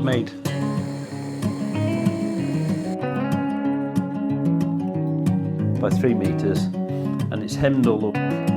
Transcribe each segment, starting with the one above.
I've made by 3 meters, and it's hemmed all the way.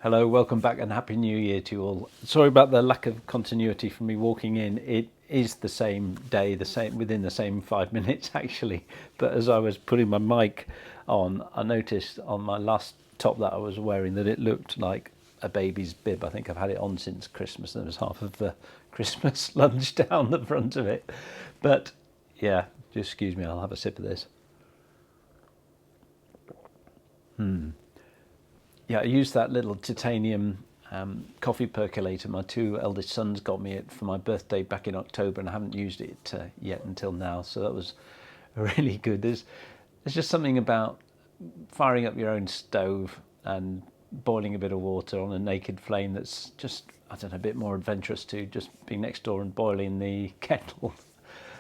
Hello, welcome back and Happy New Year to you all. Sorry about the lack of continuity from me walking in. It is the same day, within the same 5 minutes actually. But as I was putting my mic on, I noticed on my last top that I was wearing that it looked like a baby's bib. I think I've had it on since Christmas. There was half of the Christmas lunch down the front of it. But yeah, just excuse me, I'll have a sip of this. Yeah, I used that little titanium coffee percolator. My 2 eldest sons got me it for my birthday back in October, and I haven't used it yet until now. So that was really good. There's just something about firing up your own stove and boiling a bit of water on a naked flame that's just, I don't know, a bit more adventurous to just being next door and boiling the kettle.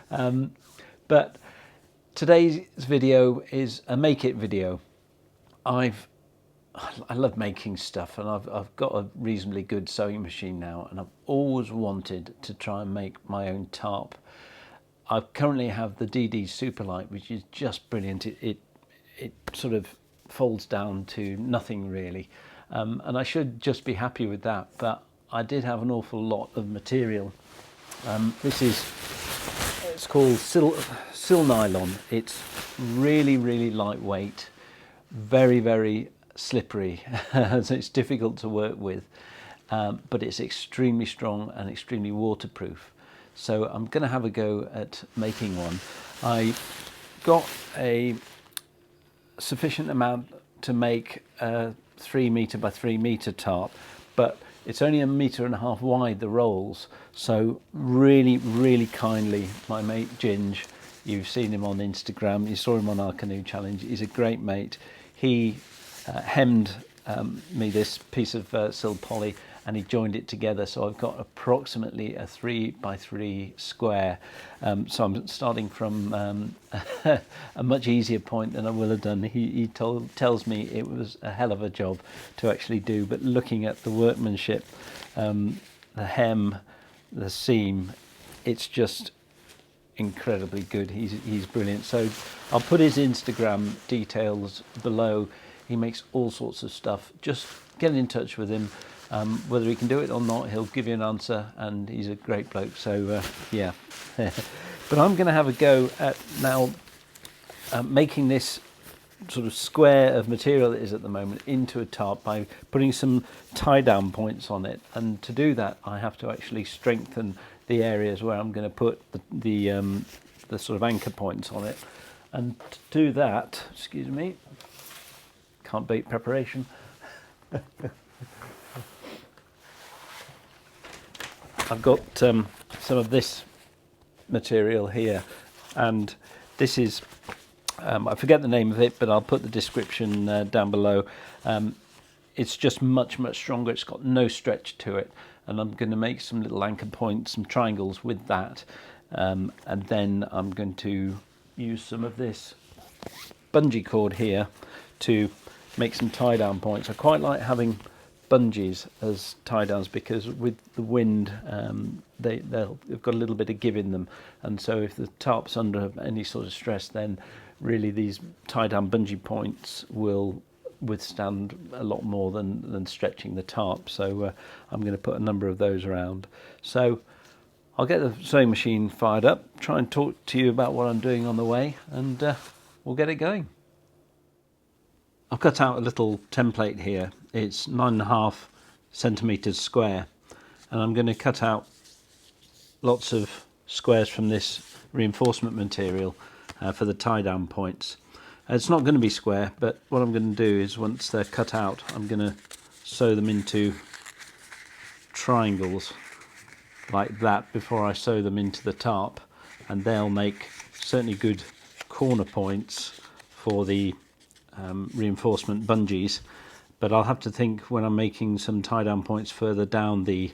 But today's video is a make it video. I love making stuff, and I've got a reasonably good sewing machine now, and I've always wanted to try and make my own tarp. I currently have the DD Superlight, which is just brilliant. It sort of folds down to nothing really, and I should just be happy with that, but I did have an awful lot of material. It's called Sil Nylon. It's really lightweight, very slippery, so it's difficult to work with, but it's extremely strong and extremely waterproof. So I'm going to have a go at making one. I got a sufficient amount to make a 3 meter by 3 meter tarp, but it's only 1.5 meters wide, the rolls. So really kindly, my mate Ginge, you've seen him on Instagram, you saw him on our canoe challenge, he's a great mate. He hemmed me this piece of Silpoly, and he joined it together, so I've got approximately a 3 by 3 square. So I'm starting from a much easier point than I will have done. He tells me it was a hell of a job to actually do, but looking at the workmanship, the hem, the seam, it's just incredibly good. He's brilliant. So I'll put his Instagram details below. He makes all sorts of stuff. Just get in touch with him. Whether he can do it or not, he'll give you an answer, and he's a great bloke. So yeah. But I'm going to have a go at now making this sort of square of material that is at the moment into a tarp by putting some tie down points on it. And to do that, I have to actually strengthen the areas where I'm going to put the sort of anchor points on it. And to do that, excuse me, can't beat preparation. I've got some of this material here, and this is, I forget the name of it, but I'll put the description down below. It's just much stronger. It's got no stretch to it, and I'm going to make some little anchor points, some triangles with that, and then I'm going to use some of this bungee cord here to make some tie down points. I quite like having bungees as tie downs because with the wind they've got a little bit of give in them, and so if the tarp's under any sort of stress, then really these tie down bungee points will withstand a lot more than stretching the tarp. So I'm going to put a number of those around. So I'll get the sewing machine fired up, try and talk to you about what I'm doing on the way, and we'll get it going. I've cut out a little template here. It's 9.5 centimeters square, and I'm going to cut out lots of squares from this reinforcement material for the tie down points. It's not going to be square, but what I'm going to do is once they're cut out, I'm going to sew them into triangles like that before I sew them into the tarp, and they'll make certainly good corner points for the reinforcement bungees, but I'll have to think when I'm making some tie down points further down the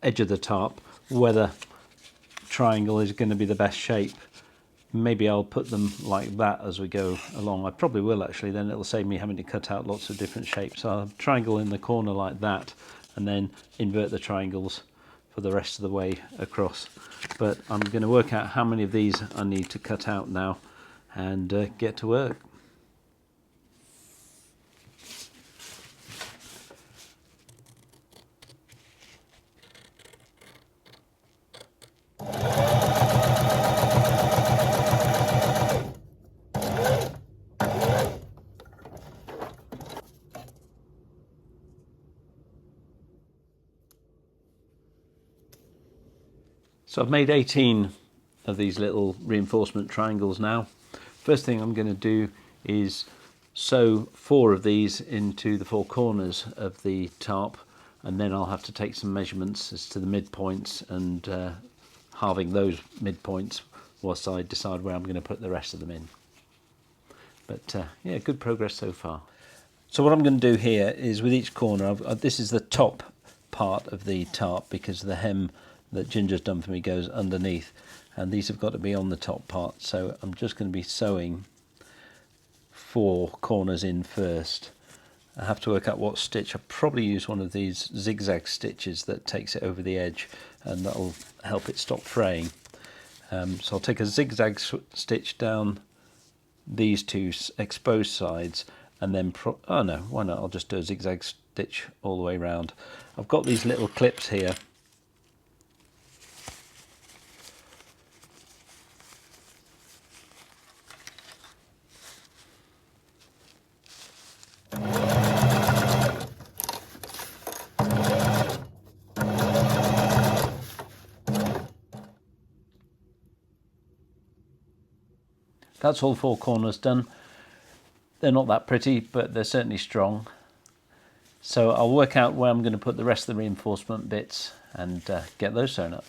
edge of the tarp whether triangle is going to be the best shape. Maybe I'll put them like that as we go along. I probably will actually, then it'll save me having to cut out lots of different shapes. So I'll triangle in the corner like that and then invert the triangles for the rest of the way across. But I'm going to work out how many of these I need to cut out now and get to work. So I've made 18 of these little reinforcement triangles now. First thing I'm going to do is sew 4 of these into the 4 corners of the tarp, and then I'll have to take some measurements as to the midpoints and halving those midpoints whilst I decide where I'm going to put the rest of them in. But yeah, good progress so far. So what I'm going to do here is with each corner, this is the top part of the tarp because the hem that Ginger's done for me goes underneath, and these have got to be on the top part, so I'm just going to be sewing 4 corners in first. I have to work out what stitch. I'll probably use one of these zigzag stitches that takes it over the edge, and that'll help it stop fraying. So I'll take a zigzag stitch down these 2 exposed sides, and then oh no, why not, I'll just do a zigzag stitch all the way around. I've got these little clips here. That's all 4 corners done. They're not that pretty, but they're certainly strong. So I'll work out where I'm going to put the rest of the reinforcement bits and get those sewn up.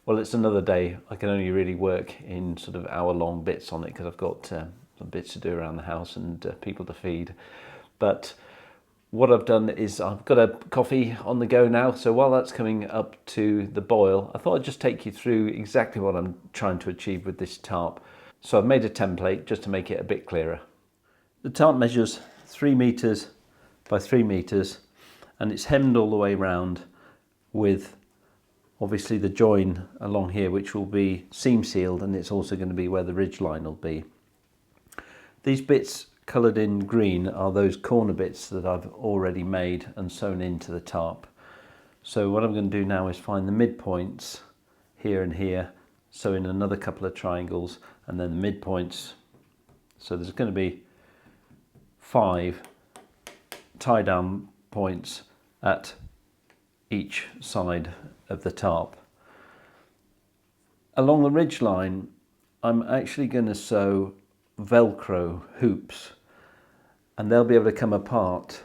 Well, it's another day. I can only really work in sort of hour-long bits on it because I've got some bits to do around the house and people to feed. But what I've done is I've got a coffee on the go now, so while that's coming up to the boil, I thought I'd just take you through exactly what I'm trying to achieve with this tarp. So I've made a template just to make it a bit clearer. The tarp measures 3 meters by 3 meters, and it's hemmed all the way round with obviously the join along here, which will be seam sealed, and it's also going to be where the ridge line will be. These bits coloured in green are those corner bits that I've already made and sewn into the tarp. So what I'm going to do now is find the midpoints here and here, sew in another couple of triangles, and then the midpoints. So there's going to be 5 tie down points at each side of the tarp. Along the ridge line, I'm actually going to sew velcro hoops, and they'll be able to come apart,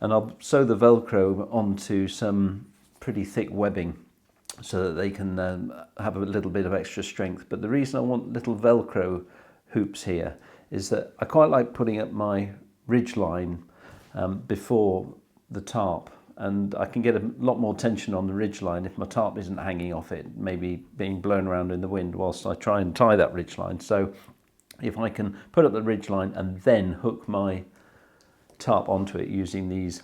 and I'll sew the velcro onto some pretty thick webbing so that they can have a little bit of extra strength. But the reason I want little velcro hoops here is that I quite like putting up my ridge line before the tarp, and I can get a lot more tension on the ridge line if my tarp isn't hanging off it, maybe being blown around in the wind whilst I try and tie that ridge line. So if I can put up the ridge line and then hook my tarp onto it using these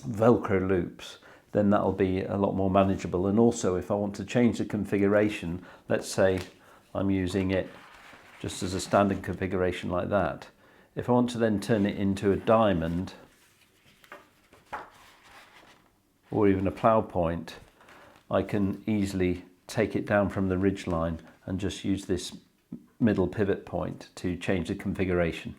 velcro loops, then that'll be a lot more manageable. And also if I want to change the configuration, let's say I'm using it just as a standard configuration like that, if I want to then turn it into a diamond or even a plough point, I can easily take it down from the ridge line and just use this middle pivot point to change the configuration.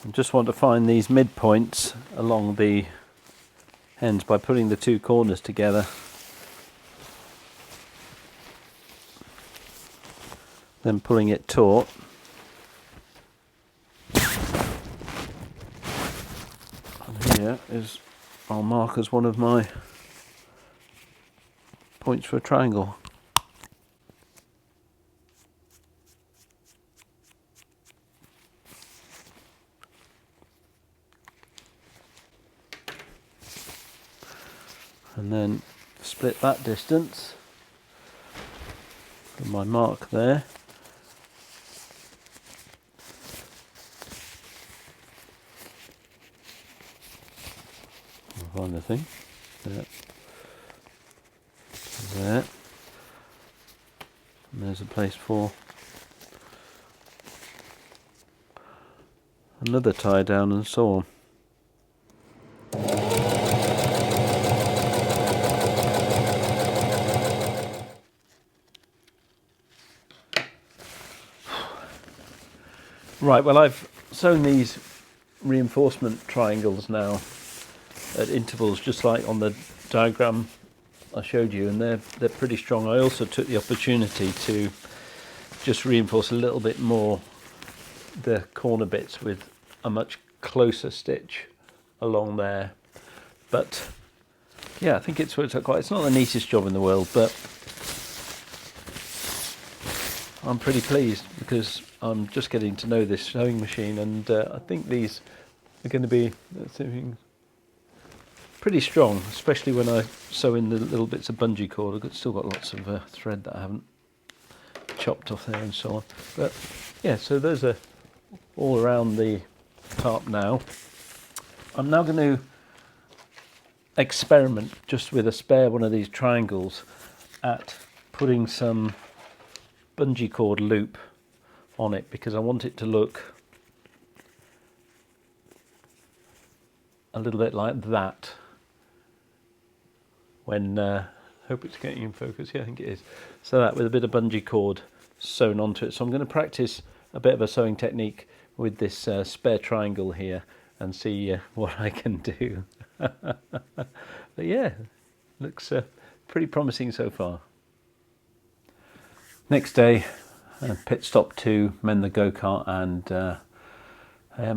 I just want to find these midpoints along the ends by putting the two corners together. Then pulling it taut. And here is, I'll mark as one of my points for a triangle. And then split that distance from my mark there. I'll find the thing. There. There. And there's a place for another tie down and so on. Right, well, I've sewn these reinforcement triangles now at intervals, just like on the diagram I showed you, and they're pretty strong. I also took the opportunity to just reinforce a little bit more the corner bits with a much closer stitch along there. But yeah, I think it's worked out quite. It's not the neatest job in the world, but I'm pretty pleased because I'm just getting to know this sewing machine, and I think these are going to be pretty strong, especially when I sew in the little bits of bungee cord. I've still got lots of thread that I haven't chopped off there and so on. But yeah, so those are all around the tarp now. I'm now going to experiment just with a spare one of these triangles at putting some bungee cord loop on it, because I want it to look a little bit like that when hope it's getting in focus. Yeah, I think it is. So that with a bit of bungee cord sewn onto it. So I'm going to practice a bit of a sewing technique with this spare triangle here and see what I can do. But yeah, looks pretty promising so far. Next day, pit stop to mend the go-kart, and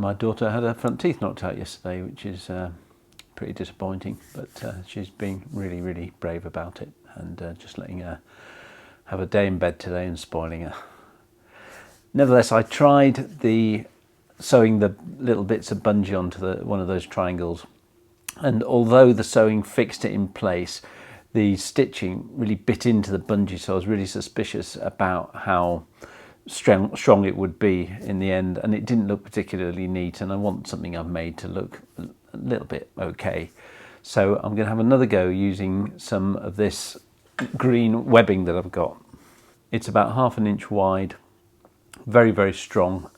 my daughter had her front teeth knocked out yesterday, which is pretty disappointing, but she's been really, really brave about it, and just letting her have a day in bed today and spoiling her. Nevertheless, I tried sewing the little bits of bungee onto one of those triangles, and although the sewing fixed it in place, the stitching really bit into the bungee, so I was really suspicious about how strong it would be in the end, and it didn't look particularly neat, and I want something I've made to look a little bit okay. So I'm going to have another go using some of this green webbing that I've got. It's about 1/2 inch wide, very, very strong,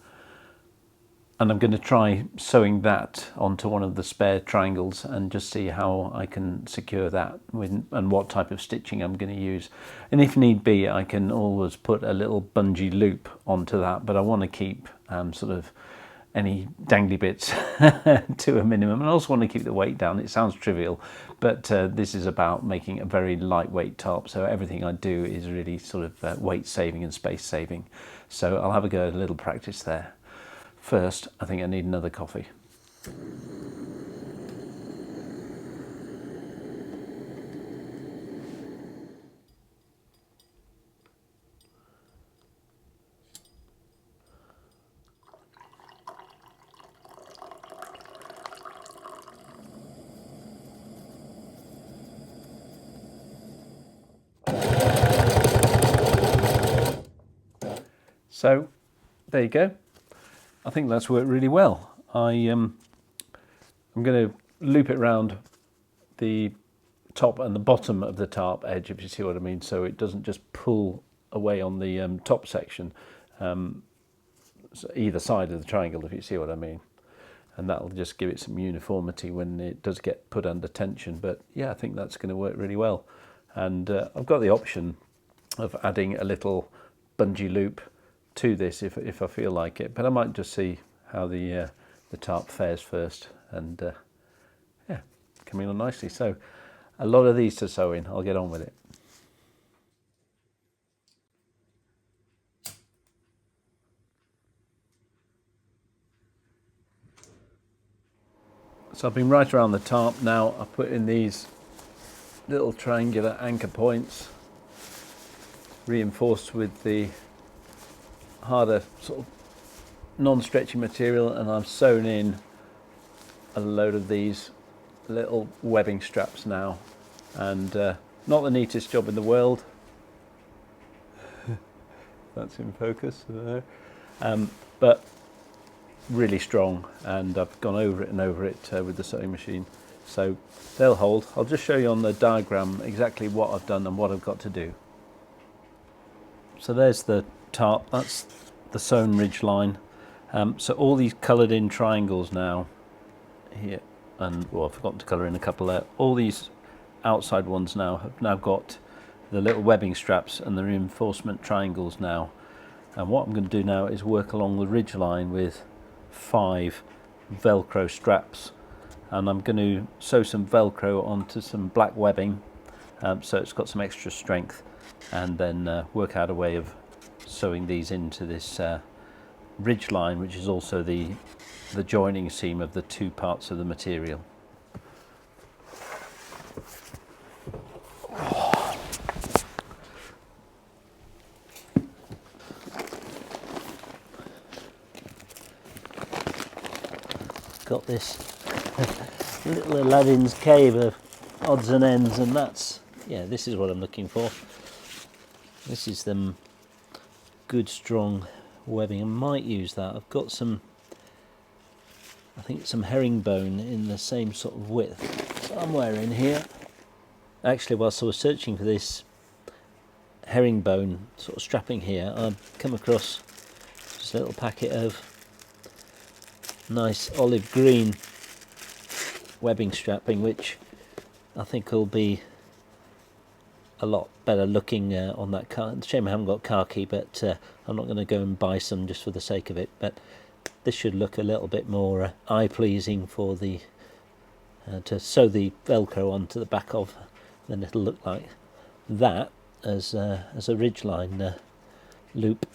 and I'm going to try sewing that onto one of the spare triangles and just see how I can secure that and what type of stitching I'm going to use. And if need be, I can always put a little bungee loop onto that, but I want to keep sort of any dangly bits to a minimum, and I also want to keep the weight down. It sounds trivial, but this is about making a very lightweight tarp, so everything I do is really sort of weight saving and space saving. So I'll have a go at a little practice there. First, I think I need another coffee. So, there you go. I think that's worked really well. I'm going to loop it around the top and the bottom of the tarp edge, if you see what I mean, so it doesn't just pull away on the top section, either side of the triangle, if you see what I mean. And that'll just give it some uniformity when it does get put under tension. But yeah, I think that's going to work really well. And I've got the option of adding a little bungee loop to this if I feel like it, but I might just see how the the tarp fares first, and yeah, coming on nicely. So a lot of these to sew in. I'll get on with it. So I've been right around the tarp now. I've put in these little triangular anchor points, reinforced with the harder sort of non-stretchy material, and I've sewn in a load of these little webbing straps now, and not the neatest job in the world. That's in focus there. But really strong, and I've gone over it and over it with the sewing machine, so they'll hold. I'll just show you on the diagram exactly what I've done and what I've got to do. So there's the tarp, that's the sewn ridge line. So all these coloured in triangles now here, and well, I've forgotten to colour in a couple there. All these outside ones now have now got the little webbing straps and the reinforcement triangles now. And what I'm going to do now is work along the ridge line with 5 velcro straps, and I'm going to sew some velcro onto some black webbing, so it's got some extra strength, and then work out a way of sewing these into this ridge line, which is also the joining seam of the 2 parts of the material. Got this little Aladdin's cave of odds and ends, and that's, yeah, this is what I'm looking for. This is them good strong webbing. I might use that. I've got some, I think some herringbone in the same sort of width somewhere in here. Actually, whilst I was searching for this herringbone sort of strapping here, I've come across just a little packet of nice olive green webbing strapping, which I think will be a lot better looking on that car. It's a shame I haven't got khaki, but I'm not going to go and buy some just for the sake of it. But this should look a little bit more eye pleasing for the to sew the velcro onto the back of. Then it'll look like that as a ridgeline loop.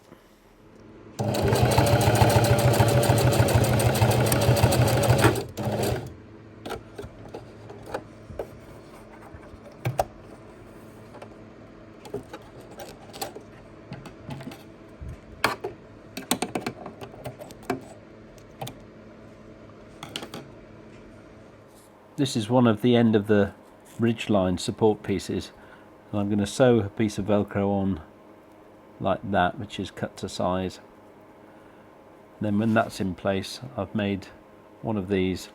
This is one of the end of the ridgeline support pieces, and I'm going to sew a piece of velcro on like that, which is cut to size. Then when that's in place, I've made one of these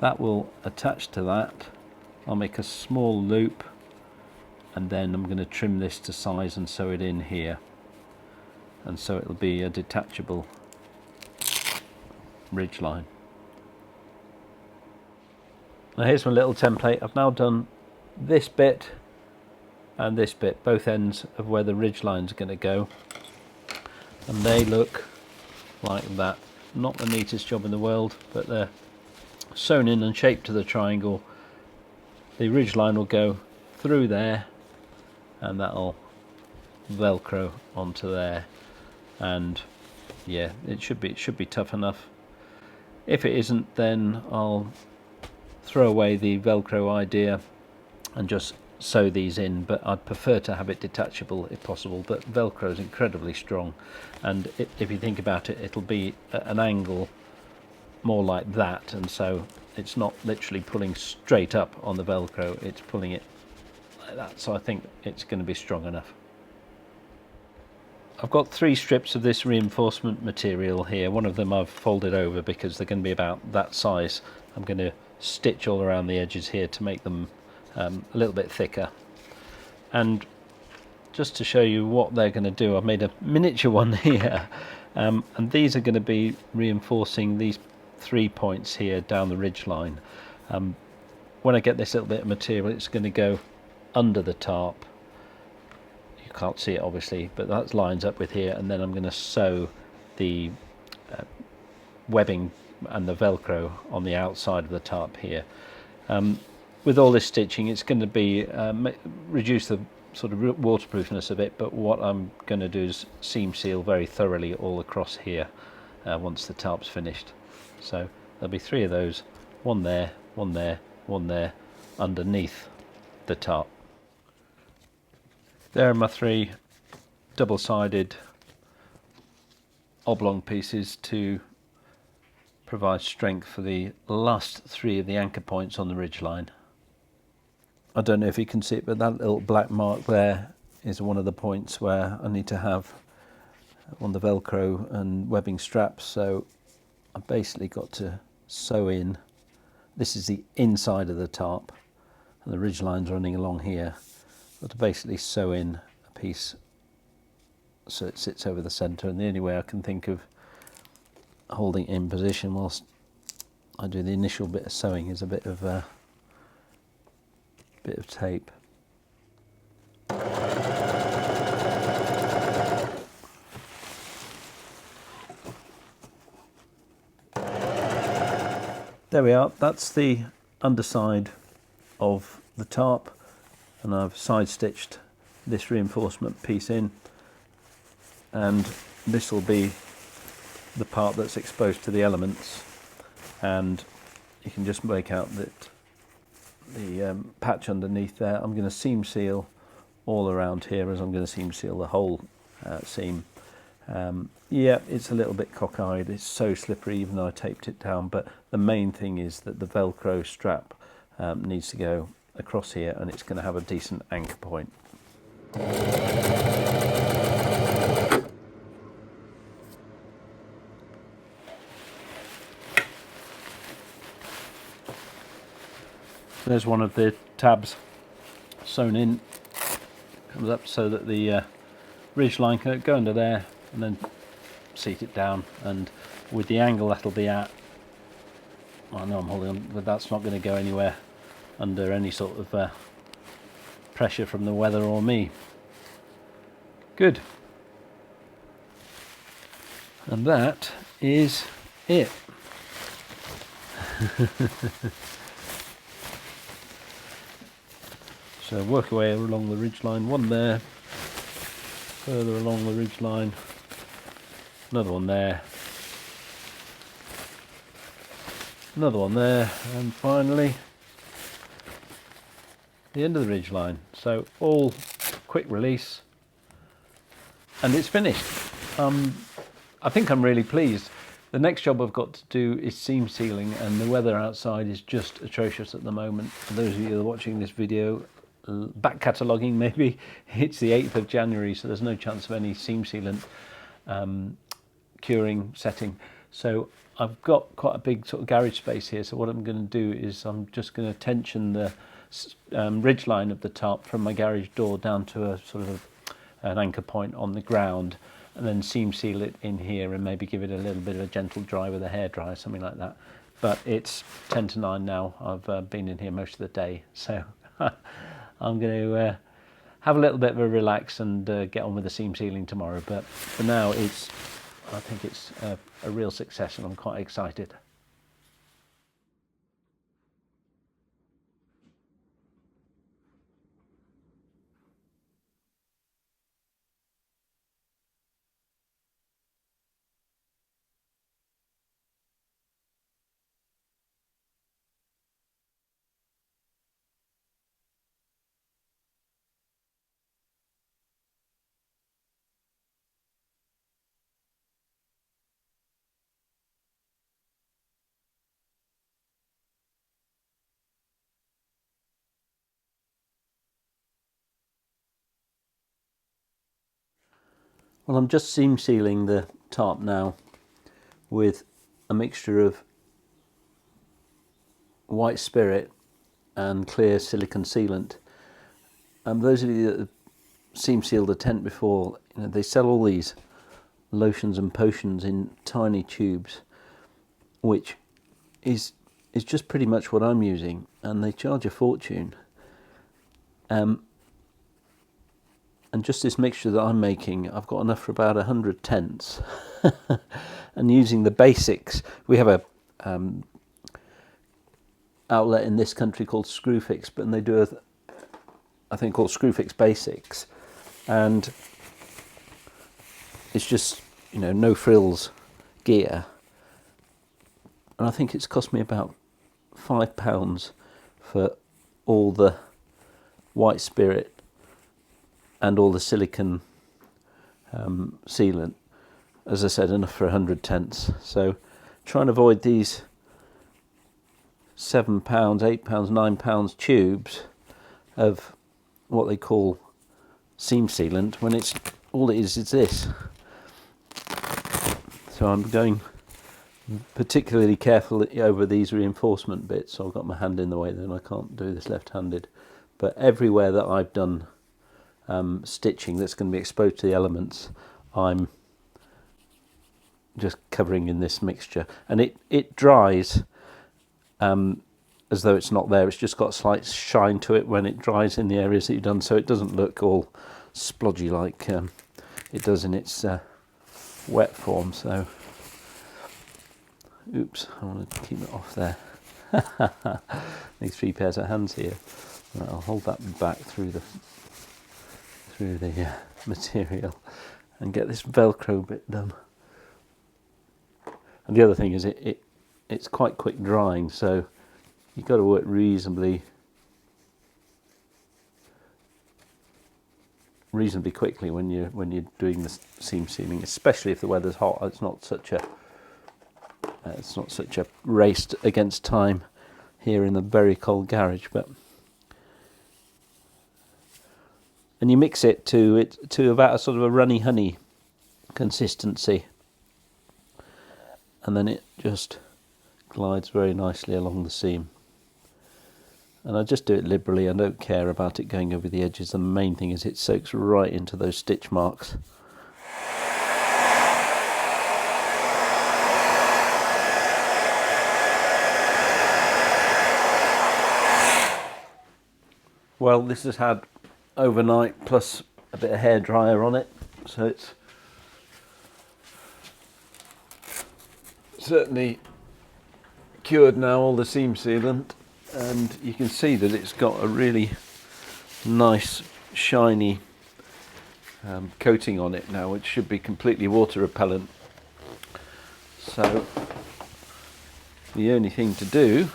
that will attach to that. I'll make a small loop, and then I'm going to trim this to size and sew it in here, and so it'll be a detachable ridgeline. Now here's my little template. I've now done this bit and this bit, both ends of where the ridgeline's going to go, and they look like that. Not the neatest job in the world, but they're sewn in and shaped to the triangle. The ridgeline will go through there, and that'll velcro onto there, and yeah, it should be tough enough. If it isn't, then I'll throw away the velcro idea and just sew these in, but I'd prefer to have it detachable if possible. But velcro is incredibly strong, and if you think about it, it'll be at an angle more like that, and so it's not literally pulling straight up on the velcro, it's pulling it like that, so I think it's going to be strong enough. I've got 3 strips of this reinforcement material here. One of them I've folded over because they're going to be about that size. I'm going to stitch all around the edges here to make them a little bit thicker. And just to show you what they're going to do, I've made a miniature one here, and these are going to be reinforcing these 3 points here down the ridge line. When I get this little bit of material, it's going to go under the tarp. You can't see it obviously, but that lines up with here, and then I'm going to sew the webbing and the velcro on the outside of the tarp here. With all this stitching, it's going to be reduce the sort of waterproofness of it, but what I'm going to do is seam seal very thoroughly all across here once the tarp's finished. So there'll be 3 of those, one there, one there, one there, underneath the tarp. There are my 3 double-sided oblong pieces to provide strength for the last 3 of the anchor points on the ridgeline. I don't know if you can see it, but that little black mark there is one of the points where I need to have on the velcro and webbing straps, so I've basically got to sew in. This is the inside of the tarp and the ridgeline's running along here. I've got to basically sew in a piece so it sits over the centre, and the only way I can think of holding it in position whilst I do the initial bit of sewing is a bit of tape. There we are, that's the underside of the tarp, and I've side stitched this reinforcement piece in, and this will be the part that's exposed to the elements, and you can just make out that the patch underneath there. I'm going to seam seal all around here, as I'm going to seam seal the whole seam. Yeah, it's a little bit cockeyed, it's so slippery even though I taped it down, but the main thing is that the velcro strap needs to go across here, and it's going to have a decent anchor point. There's one of the tabs sewn in, comes up so that the ridge line can go under there and then seat it down, and with the angle that'll be at, I know I'm holding on, but that's not going to go anywhere under any sort of pressure from the weather or me. Good. And that is it. So work away along the ridge line, one there, further along the ridge line, another one there, another one there, and finally the end of the ridge line. So all quick release, and it's finished. I think I'm really pleased. The next job I've got to do is seam sealing, and the weather outside is just atrocious at the moment. For those of you that are watching this video, back cataloguing maybe, it's the 8th of January, so there's no chance of any seam sealant curing setting. So I've got quite a big sort of garage space here, so what I'm going to do is I'm just going to tension the ridge line of the tarp from my garage door down to a sort of an anchor point on the ground, and then seam seal it in here and maybe give it a little bit of a gentle dry with a hairdryer, something like that. But it's 10 to 9 now. I've been in here most of the day, so I'm going to have a little bit of a relax and get on with the seam sealing tomorrow. But for now, I think it's a real success, and I'm quite excited. Well, I'm just seam sealing the tarp now with a mixture of white spirit and clear silicone sealant. Those of you that have seam sealed a tent before, they sell all these lotions and potions in tiny tubes, which is just pretty much what I'm using, and they charge a fortune. And just this mixture that I'm making, I've got enough for about 100 tents. And using the basics, we have outlet in this country called Screwfix, but they do a thing called Screwfix Basics, and it's just, you know, no frills gear, and I think it's cost me about £5 for all the white spirit and all the silicone sealant. As I said, enough for 100 tenths. So try and avoid these £7, £8, £9 tubes of what they call seam sealant, when it's all it is this. So I'm going particularly careful over these reinforcement bits. So I've got my hand in the way, then I can't do this left-handed. But everywhere that I've done stitching that's going to be exposed to the elements, I'm just covering in this mixture, and it dries as though it's not there. It's just got a slight shine to it when it dries in the areas that you've done, so it doesn't look all splodgy like it does in its wet form. So, oops, I want to keep it off there. These 3 pairs of hands here. Right, I'll hold that back through the material and get this Velcro bit done. And the other thing is it's quite quick drying, so you've got to work reasonably quickly when you're doing the seam sealing, especially if the weather's hot. It's not such a race against time here in the very cold garage, and you mix it to about a sort of a runny honey consistency, and then it just glides very nicely along the seam. And I just do it liberally. I don't care about it going over the edges. The main thing is it soaks right into those stitch marks. Well, this has had overnight plus a bit of hairdryer on it, so it's certainly cured now all the seam sealant, and you can see that it's got a really nice shiny coating on it now, which should be completely water repellent. So the only thing to do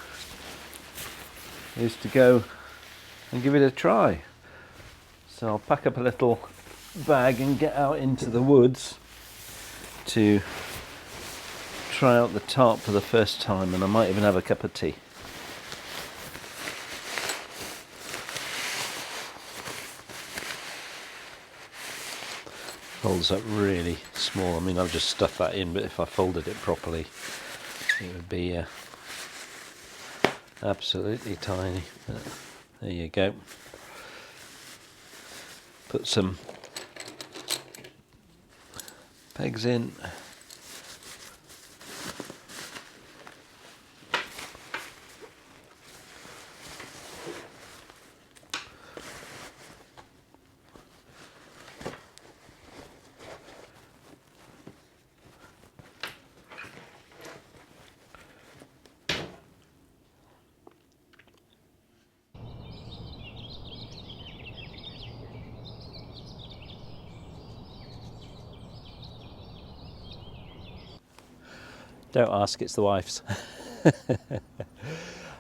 is to go and give it a try. So I'll pack up a little bag and get out into the woods to try out the tarp for the first time, and I might even have a cup of tea. Folds up really small. I mean, I've just stuffed that in, but if I folded it properly, it would be absolutely tiny. But there you go. Put some pegs in. Don't ask, it's the wife's.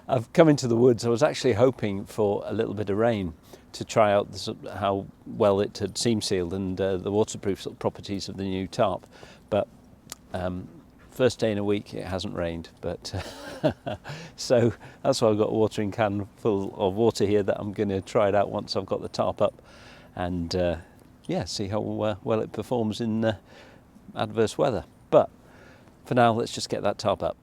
I've come into the woods. I was actually hoping for a little bit of rain to try out how well it had seam sealed and the waterproof sort of properties of the new tarp. But first day in a week it hasn't rained. But so that's why I've got a watering can full of water here that I'm going to try it out once I've got the tarp up, and yeah, see how well it performs in adverse weather. But for now, let's just get that tarp up.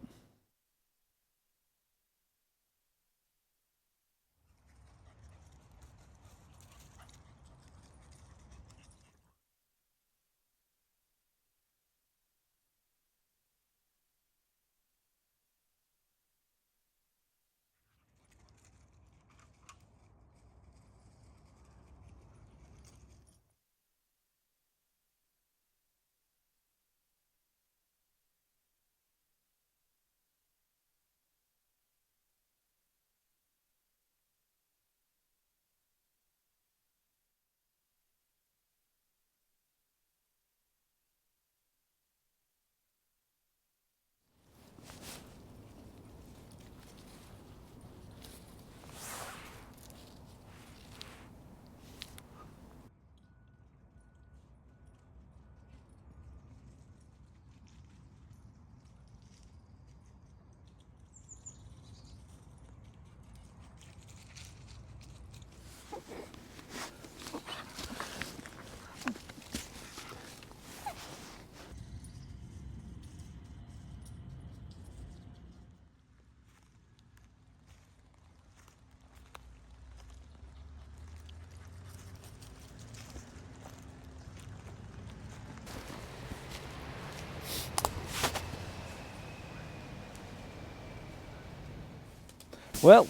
Well,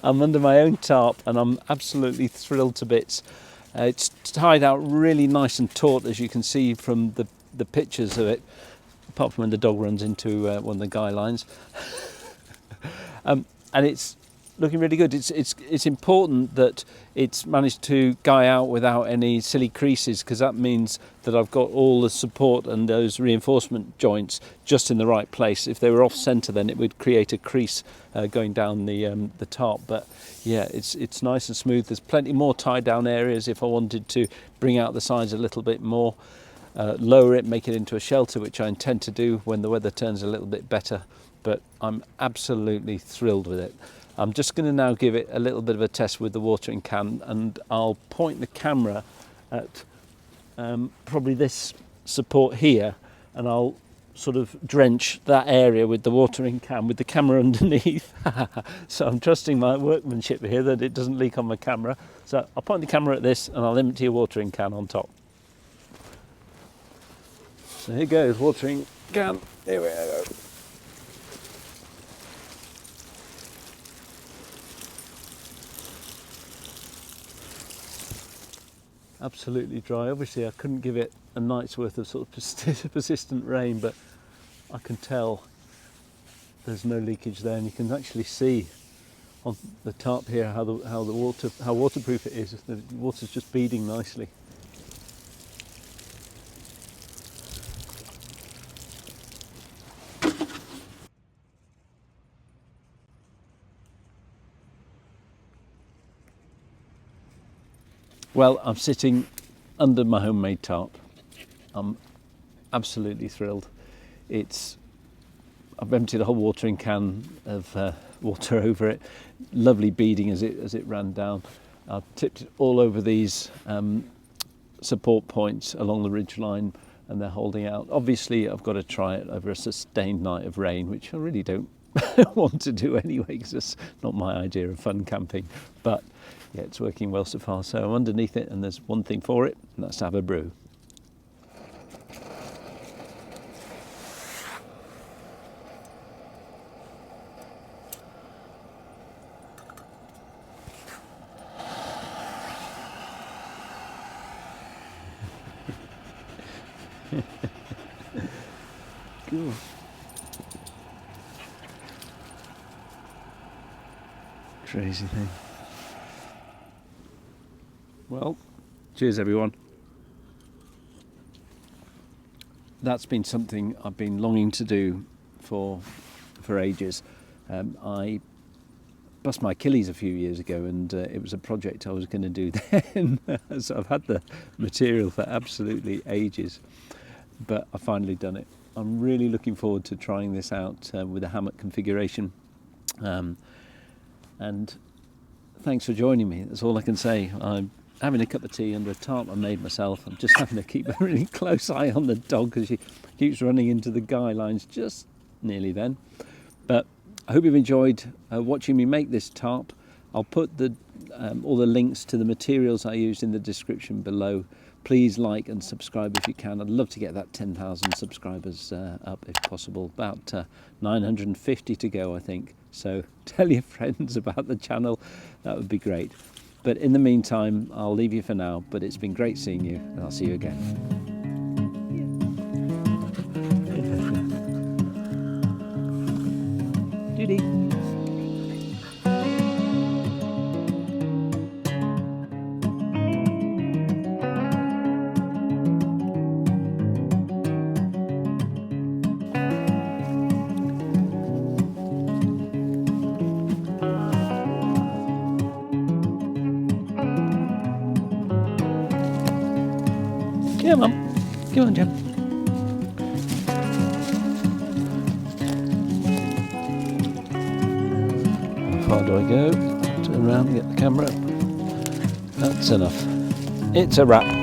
I'm under my own tarp and I'm absolutely thrilled to bits. It's tied out really nice and taut, as you can see from the pictures of it, apart from when the dog runs into one of the guy lines. And it's looking really good. It's important that it's managed to guy out without any silly creases, because that means that I've got all the support and those reinforcement joints just in the right place. If they were off centre, then it would create a crease going down the tarp. But yeah, it's nice and smooth. There's plenty more tie down areas if I wanted to bring out the sides a little bit more, lower it, make it into a shelter, which I intend to do when the weather turns a little bit better. But I'm absolutely thrilled with it. I'm just going to now give it a little bit of a test with the watering can, and I'll point the camera at probably this support here, and I'll sort of drench that area with the watering can with the camera underneath. So I'm trusting my workmanship here that it doesn't leak on my camera. So I'll point the camera at this and I'll empty a watering can on top. So here goes, watering can. Here we go. Absolutely dry. Obviously I couldn't give it a night's worth of sort of persistent rain, but I can tell there's no leakage there, and you can actually see on the tarp here how waterproof it is. The water's just beading nicely. Well, I'm sitting under my homemade tarp. I'm absolutely thrilled. I've emptied a whole watering can of water over it. Lovely beading as it ran down. I've tipped it all over these support points along the ridge line, and they're holding out. Obviously, I've got to try it over a sustained night of rain, which I really don't want to do anyway, because it's not my idea of fun camping. But yeah, it's working well so far. So I'm underneath it, and there's one thing for it, and that's to have a brew. Cool. Crazy thing. Well, cheers everyone. That's been something I've been longing to do for ages. I bust my Achilles a few years ago, and it was a project I was going to do then. So I've had the material for absolutely ages, but I've finally done it. I'm really looking forward to trying this out with a hammock configuration. And thanks for joining me. That's all I can say. I'm having a cup of tea under a tarp I made myself. I'm just having to keep a really close eye on the dog because she keeps running into the guy lines just nearly then. But I hope you've enjoyed watching me make this tarp. I'll put all the links to the materials I used in the description below. Please like and subscribe if you can. I'd love to get that 10,000 subscribers up if possible. About 950 to go, I think. So tell your friends about the channel. That would be great. But in the meantime, I'll leave you for now. But it's been great seeing you, and I'll see you again. Judy. Yeah, Mum. Come on, Jim. How far do I go? Turn around and get the camera. That's enough. It's a wrap.